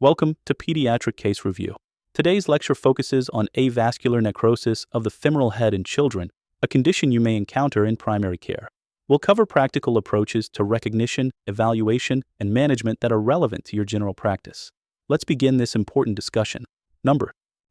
Welcome to Pediatric Case Review. Today's lecture focuses on avascular necrosis of the femoral head in children, a condition you may encounter in primary care. We'll cover practical approaches to recognition, evaluation, and management that are relevant to your general practice. Let's begin this important discussion.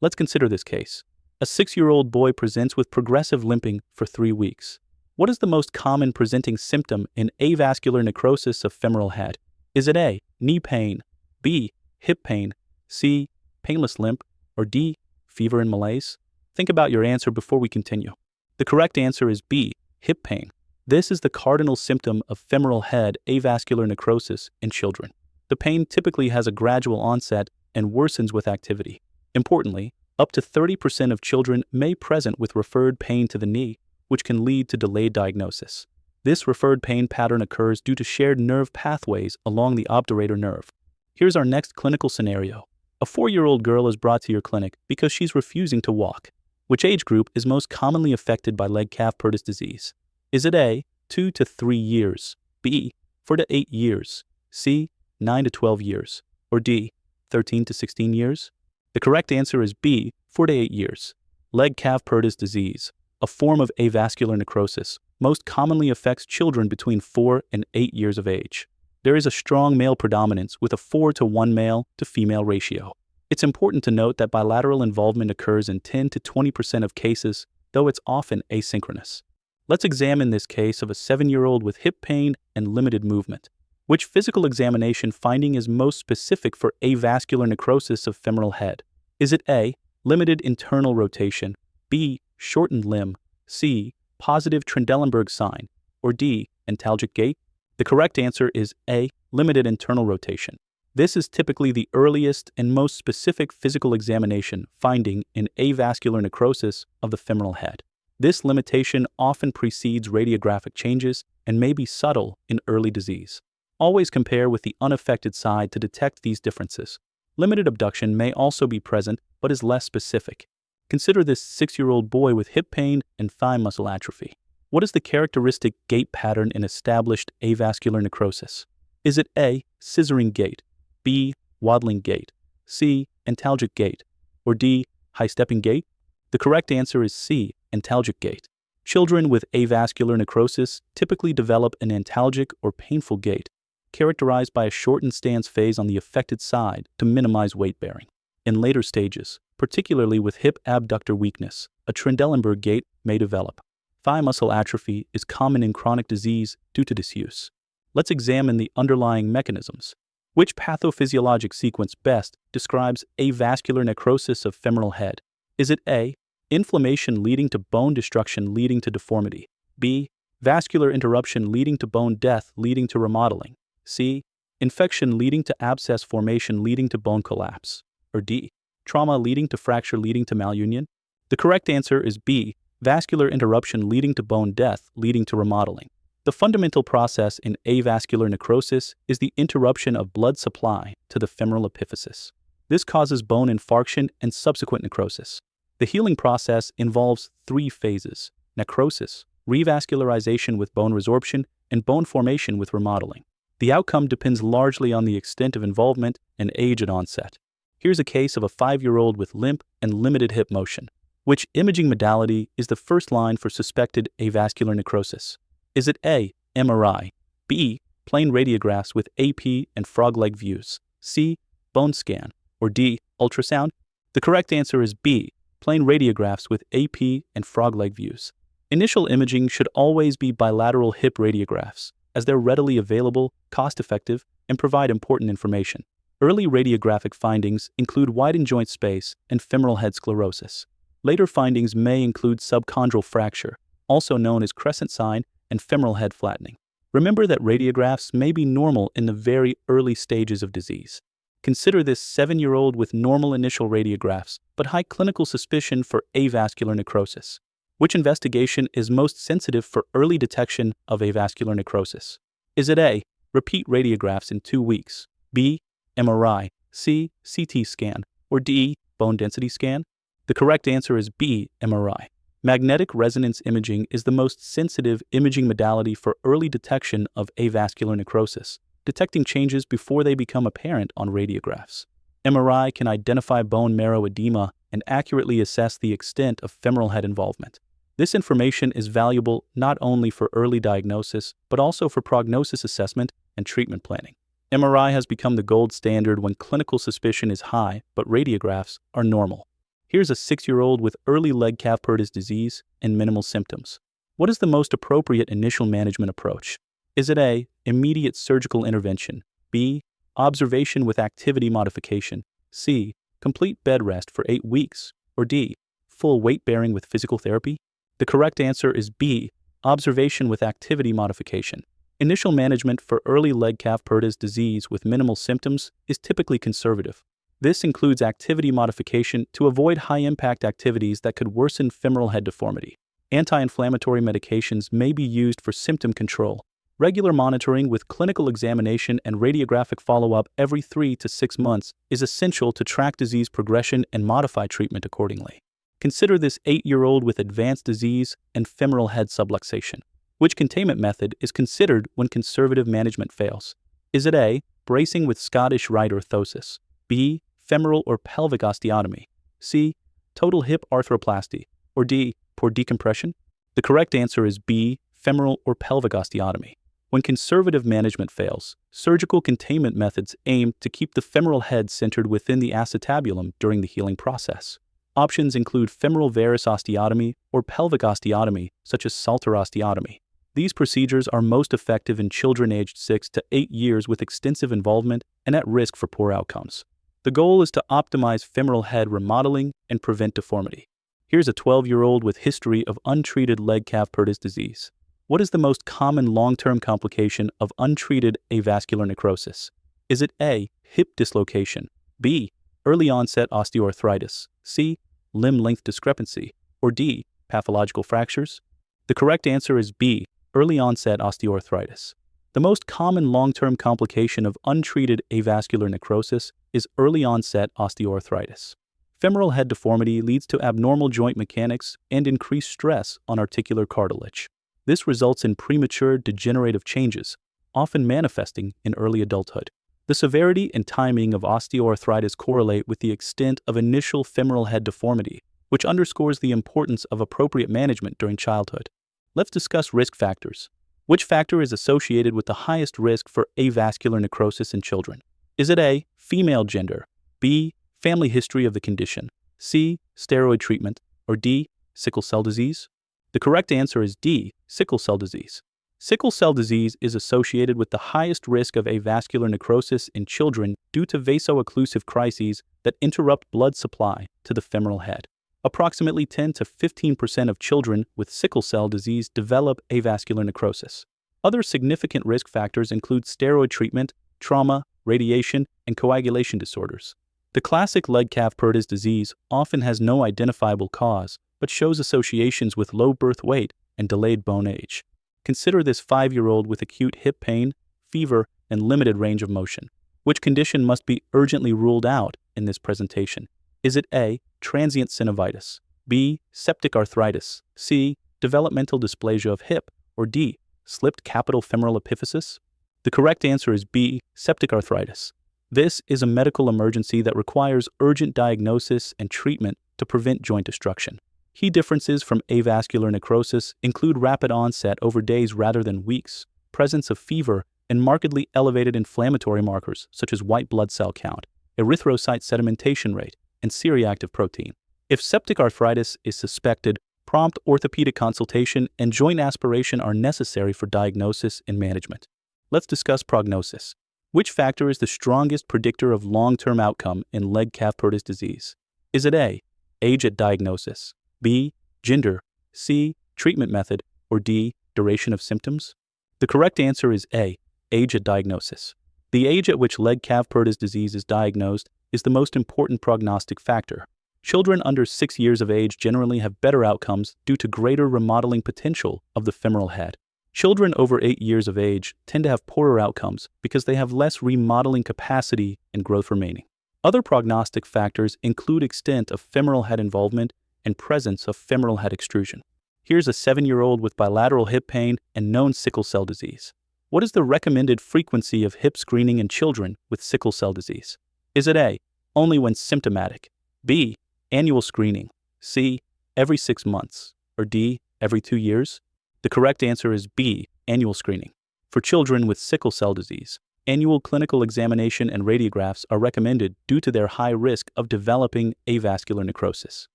Let's consider this case. A 6-year-old boy presents with progressive limping for 3 weeks. What is the most common presenting symptom in avascular necrosis of femoral head? Is it A, knee pain, B, hip pain, C, painless limp, or D, fever and malaise? Think about your answer before we continue. The correct answer is B, hip pain. This is the cardinal symptom of femoral head avascular necrosis in children. The pain typically has a gradual onset and worsens with activity. Importantly, up to 30% of children may present with referred pain to the knee, which can lead to delayed diagnosis. This referred pain pattern occurs due to shared nerve pathways along the obturator nerve. Here's our next clinical scenario. A 4-year-old girl is brought to your clinic because she's refusing to walk. Which age group is most commonly affected by leg calf Perdis disease? Is it A, 2 to 3 years, B, 4 to 8 years, C, 9 to 12 years, or D, 13 to 16 years? The correct answer is B, 4 to 8 years. Leg calf Perdis disease, a form of avascular necrosis, most commonly affects children between 4 and 8 years of age. There is a strong male predominance with a 4 to 1 male to female ratio. It's important to note that bilateral involvement occurs in 10 to 20% of cases, though it's often asynchronous. Let's examine this case of a 7-year-old with hip pain and limited movement. Which physical examination finding is most specific for avascular necrosis of femoral head? Is it A, limited internal rotation, B, shortened limb, C, positive Trendelenburg sign, or D, antalgic gait? The correct answer is A, limited internal rotation. This is typically the earliest and most specific physical examination finding in avascular necrosis of the femoral head. This limitation often precedes radiographic changes and may be subtle in early disease. Always compare with the unaffected side to detect these differences. Limited abduction may also be present but is less specific. Consider this 6-year-old boy with hip pain and thigh muscle atrophy. What is the characteristic gait pattern in established avascular necrosis? Is it A, scissoring gait, B, waddling gait, C, antalgic gait, or D, high-stepping gait? The correct answer is C, antalgic gait. Children with avascular necrosis typically develop an antalgic or painful gait, characterized by a shortened stance phase on the affected side to minimize weight bearing. In later stages, particularly with hip abductor weakness, a Trendelenburg gait may develop. Thigh muscle atrophy is common in chronic disease due to disuse. Let's examine the underlying mechanisms. Which pathophysiologic sequence best describes avascular necrosis of femoral head? Is it A, inflammation leading to bone destruction leading to deformity, B, vascular interruption leading to bone death leading to remodeling, C, infection leading to abscess formation leading to bone collapse, or D, trauma leading to fracture leading to malunion? The correct answer is B, vascular interruption leading to bone death leading to remodeling. The fundamental process in avascular necrosis is the interruption of blood supply to the femoral epiphysis. This causes bone infarction and subsequent necrosis. The healing process involves 3 phases: necrosis, revascularization with bone resorption, and bone formation with remodeling. The outcome depends largely on the extent of involvement and age at onset. Here's a case of a 5-year-old with limp and limited hip motion. Which imaging modality is the first line for suspected avascular necrosis? Is it A, MRI, B, plain radiographs with AP and frog-leg views, C, bone scan, or D, ultrasound? The correct answer is B, plain radiographs with AP and frog-leg views. Initial imaging should always be bilateral hip radiographs, as they're readily available, cost-effective, and provide important information. Early radiographic findings include widened joint space and femoral head sclerosis. Later findings may include subchondral fracture, also known as crescent sign, and femoral head flattening. Remember that radiographs may be normal in the very early stages of disease. Consider this 7-year-old with normal initial radiographs, but high clinical suspicion for avascular necrosis. Which investigation is most sensitive for early detection of avascular necrosis? Is it A, repeat radiographs in 2 weeks, B, MRI, C, CT scan, or D, bone density scan? The correct answer is B, MRI. Magnetic resonance imaging is the most sensitive imaging modality for early detection of avascular necrosis, detecting changes before they become apparent on radiographs. MRI can identify bone marrow edema and accurately assess the extent of femoral head involvement. This information is valuable not only for early diagnosis, but also for prognosis assessment and treatment planning. MRI has become the gold standard when clinical suspicion is high, but radiographs are normal. Here's a 6-year-old with early leg Peyronie's disease and minimal symptoms. What is the most appropriate initial management approach? Is it A, immediate surgical intervention, B, observation with activity modification, C, complete bed rest for 8 weeks, or D, full weight bearing with physical therapy? The correct answer is B, observation with activity modification. Initial management for early leg Peyronie's disease with minimal symptoms is typically conservative. This includes activity modification to avoid high-impact activities that could worsen femoral head deformity. Anti-inflammatory medications may be used for symptom control. Regular monitoring with clinical examination and radiographic follow-up every 3 to 6 months is essential to track disease progression and modify treatment accordingly. Consider this 8-year-old with advanced disease and femoral head subluxation. Which containment method is considered when conservative management fails? Is it A, bracing with Scottish Rite orthosis, B, femoral or pelvic osteotomy, C, total hip arthroplasty, or D, poor decompression? The correct answer is B, femoral or pelvic osteotomy. When conservative management fails, surgical containment methods aim to keep the femoral head centered within the acetabulum during the healing process. Options include femoral varus osteotomy or pelvic osteotomy, such as Salter osteotomy. These procedures are most effective in children aged 6 to 8 years with extensive involvement and at risk for poor outcomes. The goal is to optimize femoral head remodeling and prevent deformity. Here's a 12-year-old with history of untreated leg Peyronie's disease. What is the most common long-term complication of untreated avascular necrosis? Is it A, hip dislocation, B, early onset osteoarthritis, C, limb length discrepancy, or D, pathological fractures? The correct answer is B, early onset osteoarthritis. The most common long-term complication of untreated avascular necrosis is early onset osteoarthritis. Femoral head deformity leads to abnormal joint mechanics and increased stress on articular cartilage. This results in premature degenerative changes, often manifesting in early adulthood. The severity and timing of osteoarthritis correlate with the extent of initial femoral head deformity, which underscores the importance of appropriate management during childhood. Let's discuss risk factors. Which factor is associated with the highest risk for avascular necrosis in children? Is it A, female gender, B, family history of the condition, C, steroid treatment, or D, sickle cell disease? The correct answer is D, sickle cell disease. Sickle cell disease is associated with the highest risk of avascular necrosis in children due to vaso-occlusive crises that interrupt blood supply to the femoral head. Approximately 10 to 15% of children with sickle cell disease develop avascular necrosis. Other significant risk factors include steroid treatment, trauma, radiation, and coagulation disorders. The classic leg Peyronie's disease often has no identifiable cause, but shows associations with low birth weight and delayed bone age. Consider this 5-year-old with acute hip pain, fever, and limited range of motion. Which condition must be urgently ruled out in this presentation? Is it A, transient synovitis, B, septic arthritis, C, developmental dysplasia of hip, or D, slipped capital femoral epiphysis? The correct answer is B, septic arthritis. This is a medical emergency that requires urgent diagnosis and treatment to prevent joint destruction. Key differences from avascular necrosis include rapid onset over days rather than weeks, presence of fever, and markedly elevated inflammatory markers such as white blood cell count, erythrocyte sedimentation rate, and C-reactive protein. If septic arthritis is suspected, prompt orthopedic consultation and joint aspiration are necessary for diagnosis and management. Let's discuss prognosis. Which factor is the strongest predictor of long-term outcome in leg Peyronie's disease? Is it A, age at diagnosis, B, gender, C, treatment method, or D, duration of symptoms? The correct answer is A, age at diagnosis. The age at which leg Peyronie's disease is diagnosed is the most important prognostic factor. Children under 6 years of age generally have better outcomes due to greater remodeling potential of the femoral head. Children over 8 years of age tend to have poorer outcomes because they have less remodeling capacity and growth remaining. Other prognostic factors include extent of femoral head involvement and presence of femoral head extrusion. Here's a 7-year-old with bilateral hip pain and known sickle cell disease. What is the recommended frequency of hip screening in children with sickle cell disease? Is it A, only when symptomatic. B. Annual screening. C. Every 6 months. Or D. Every 2 years? The correct answer is B. Annual screening. For children with sickle cell disease, annual clinical examination and radiographs are recommended due to their high risk of developing avascular necrosis.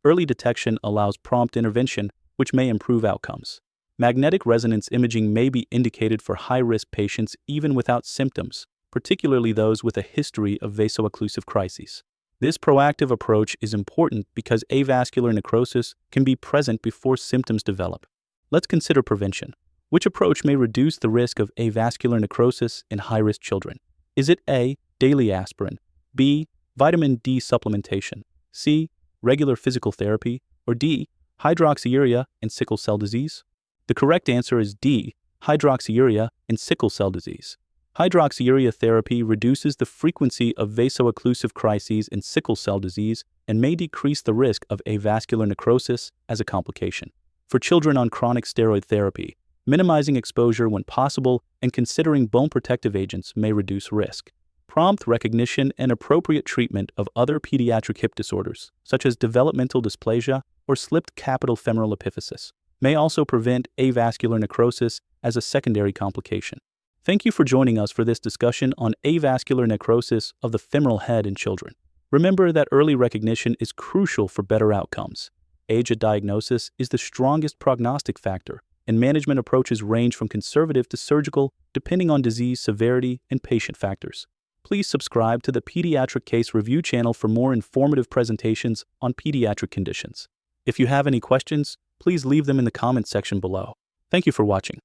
Early detection allows prompt intervention, which may improve outcomes. Magnetic resonance imaging may be indicated for high-risk patients even without symptoms, particularly those with a history of vaso-occlusive crises. This proactive approach is important because avascular necrosis can be present before symptoms develop. Let's consider prevention. Which approach may reduce the risk of avascular necrosis in high-risk children? Is it A. Daily aspirin, B. Vitamin D supplementation, C. Regular physical therapy, or D. Hydroxyurea in sickle cell disease? The correct answer is D. Hydroxyurea in sickle cell disease. Hydroxyurea therapy reduces the frequency of vaso-occlusive crises in sickle cell disease and may decrease the risk of avascular necrosis as a complication. For children on chronic steroid therapy, minimizing exposure when possible and considering bone protective agents may reduce risk. Prompt recognition and appropriate treatment of other pediatric hip disorders, such as developmental dysplasia or slipped capital femoral epiphysis, may also prevent avascular necrosis as a secondary complication. Thank you for joining us for this discussion on avascular necrosis of the femoral head in children. Remember that early recognition is crucial for better outcomes. Age at diagnosis is the strongest prognostic factor, and management approaches range from conservative to surgical depending on disease severity and patient factors. Please subscribe to the Pediatric Case Review channel for more informative presentations on pediatric conditions. If you have any questions, please leave them in the comments section below. Thank you for watching.